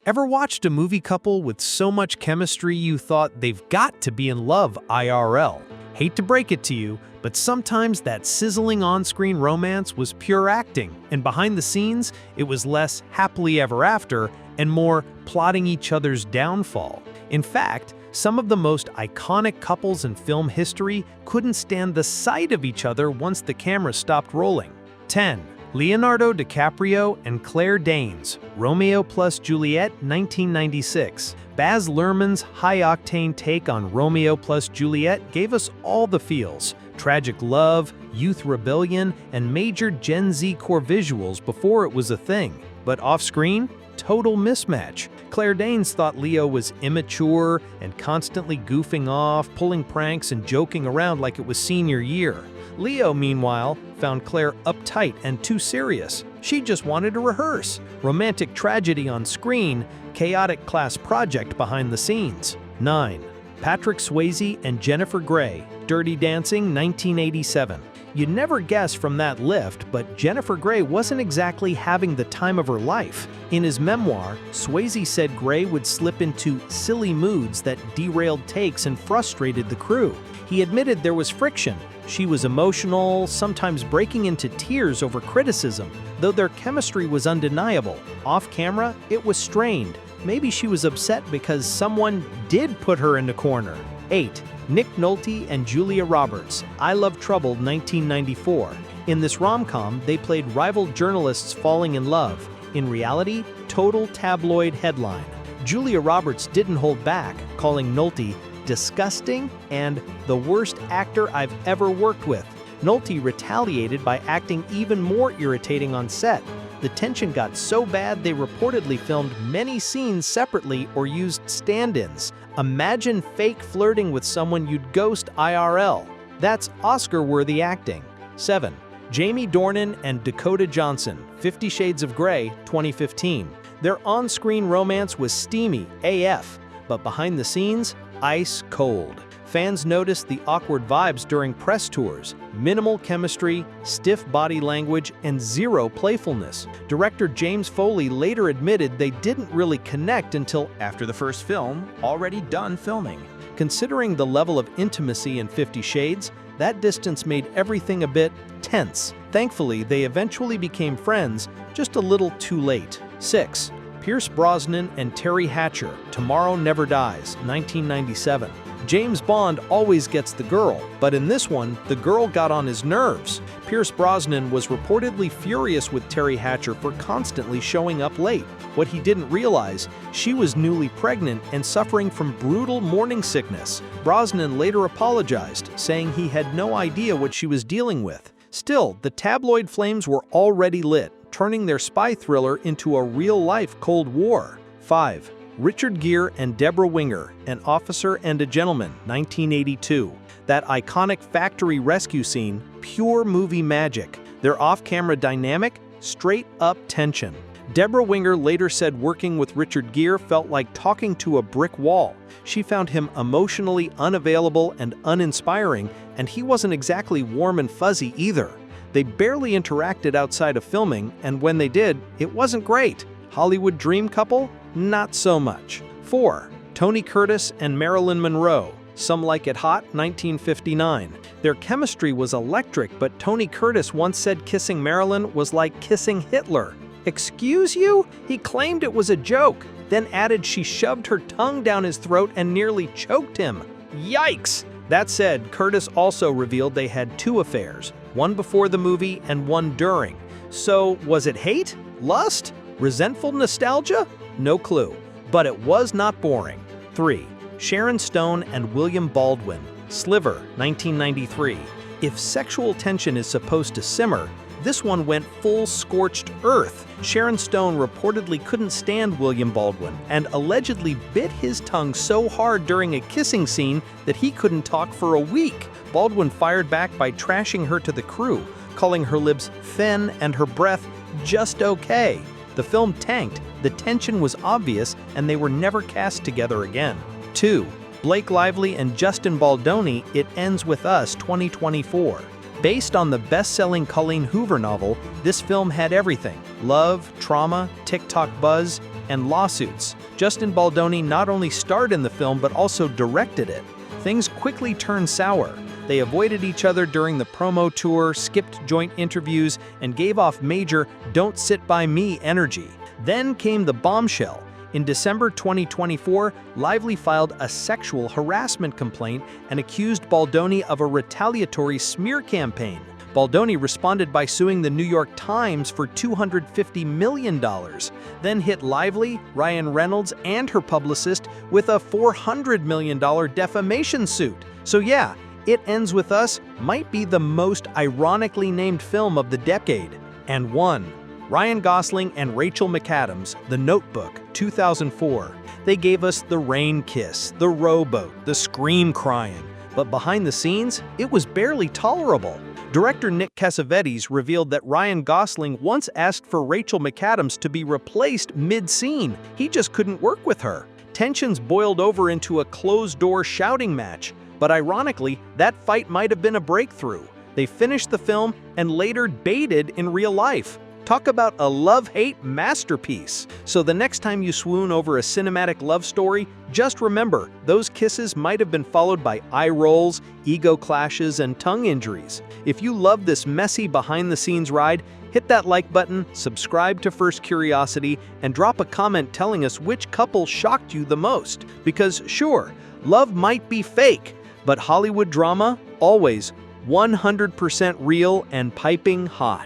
Ever watched a movie couple with so much chemistry you thought they've got to be in love IRL? Hate to break it to you, but sometimes that sizzling on-screen romance was pure acting, and behind the scenes, it was less happily ever after and more plotting each other's downfall. In fact, some of the most iconic couples in film history couldn't stand the sight of each other once the camera stopped rolling. 10. Leonardo DiCaprio and Claire Danes, Romeo plus Juliet, 1996. Baz Luhrmann's high-octane take on Romeo plus Juliet gave us all the feels: tragic love, youth rebellion, and major Gen Z core visuals before it was a thing. But off-screen, total mismatch. Claire Danes thought Leo was immature and constantly goofing off, pulling pranks and joking around like it was senior year. Leo, meanwhile, found Claire uptight and too serious. She just wanted to rehearse. Romantic tragedy on screen, chaotic class project behind the scenes. 9. Patrick Swayze and Jennifer Grey, Dirty Dancing, 1987. You'd never guess from that lift, but Jennifer Grey wasn't exactly having the time of her life. In his memoir, Swayze said Grey would slip into silly moods that derailed takes and frustrated the crew. He admitted there was friction. She was emotional, sometimes breaking into tears over criticism. Though their chemistry was undeniable, off-camera, it was strained. Maybe she was upset because someone did put her in the corner. 8. Nick Nolte and Julia Roberts, I Love Trouble, 1994. In this rom-com, they played rival journalists falling in love. In reality, total tabloid headline. Julia Roberts didn't hold back, calling Nolte disgusting and the worst actor I've ever worked with. Nolte retaliated by acting even more irritating on set. The tension got so bad they reportedly filmed many scenes separately or used stand-ins. Imagine fake flirting with someone you'd ghost IRL. That's Oscar-worthy acting. 7. Jamie Dornan and Dakota Johnson, 50 Shades of Grey, 2015. Their on-screen romance was steamy AF, but behind the scenes, ice cold. Fans noticed the awkward vibes during press tours, minimal chemistry, stiff body language, and zero playfulness. Director James Foley later admitted they didn't really connect until after the first film, already done filming. Considering the level of intimacy in 50 Shades, that distance made everything a bit tense. Thankfully, they eventually became friends, just a little too late. 6. Pierce Brosnan and Terry Hatcher, Tomorrow Never Dies, 1997. James Bond always gets the girl, but in this one, the girl got on his nerves. Pierce Brosnan was reportedly furious with Terry Hatcher for constantly showing up late. What he didn't realize, she was newly pregnant and suffering from brutal morning sickness. Brosnan later apologized, saying he had no idea what she was dealing with. Still, the tabloid flames were already lit, turning their spy thriller into a real-life Cold War. 5. Richard Gere and Deborah Winger, An Officer and a Gentleman, 1982. That iconic factory rescue scene, pure movie magic. Their off-camera dynamic, straight-up tension. Deborah Winger later said working with Richard Gere felt like talking to a brick wall. She found him emotionally unavailable and uninspiring, and he wasn't exactly warm and fuzzy either. They barely interacted outside of filming, and when they did, it wasn't great. Hollywood dream couple? Not so much. 4. Tony Curtis and Marilyn Monroe, Some Like It Hot, 1959. Their chemistry was electric, but Tony Curtis once said kissing Marilyn was like kissing Hitler. Excuse you? He claimed it was a joke, then added she shoved her tongue down his throat and nearly choked him. Yikes! That said, Curtis also revealed they had 2 affairs, one before the movie and one during. So, was it hate? Lust? Resentful nostalgia? No clue. But it was not boring. 3. Sharon Stone and William Baldwin, Sliver, 1993. If sexual tension is supposed to simmer, this one went full scorched earth. Sharon Stone reportedly couldn't stand William Baldwin and allegedly bit his tongue so hard during a kissing scene that he couldn't talk for a week. Baldwin fired back by trashing her to the crew, calling her lips thin and her breath just okay. The film tanked, the tension was obvious, and they were never cast together again. 2. Blake Lively and Justin Baldoni, It Ends With Us, 2024. Based on the best-selling Colleen Hoover novel, this film had everything: love, trauma, TikTok buzz, and lawsuits. Justin Baldoni not only starred in the film but also directed it. Things quickly turned sour. They avoided each other during the promo tour, skipped joint interviews, and gave off major "don't sit by me" energy. Then came the bombshell. In December 2024, Lively filed a sexual harassment complaint and accused Baldoni of a retaliatory smear campaign. Baldoni responded by suing the New York Times for $250 million, then hit Lively, Ryan Reynolds, and her publicist with a $400 million defamation suit. So yeah, It Ends With Us might be the most ironically named film of the decade. And one. Ryan Gosling and Rachel McAdams, The Notebook, 2004. They gave us the rain kiss, the rowboat, the scream crying. But behind the scenes, it was barely tolerable. Director Nick Cassavetes revealed that Ryan Gosling once asked for Rachel McAdams to be replaced mid-scene. He just couldn't work with her. Tensions boiled over into a closed-door shouting match. But ironically, that fight might have been a breakthrough. They finished the film and later dated in real life. Talk about a love-hate masterpiece. So the next time you swoon over a cinematic love story, just remember, those kisses might have been followed by eye rolls, ego clashes, and tongue injuries. If you love this messy behind-the-scenes ride, hit that like button, subscribe to First Curiosity, and drop a comment telling us which couple shocked you the most. Because sure, love might be fake, but Hollywood drama, always 100% real and piping hot.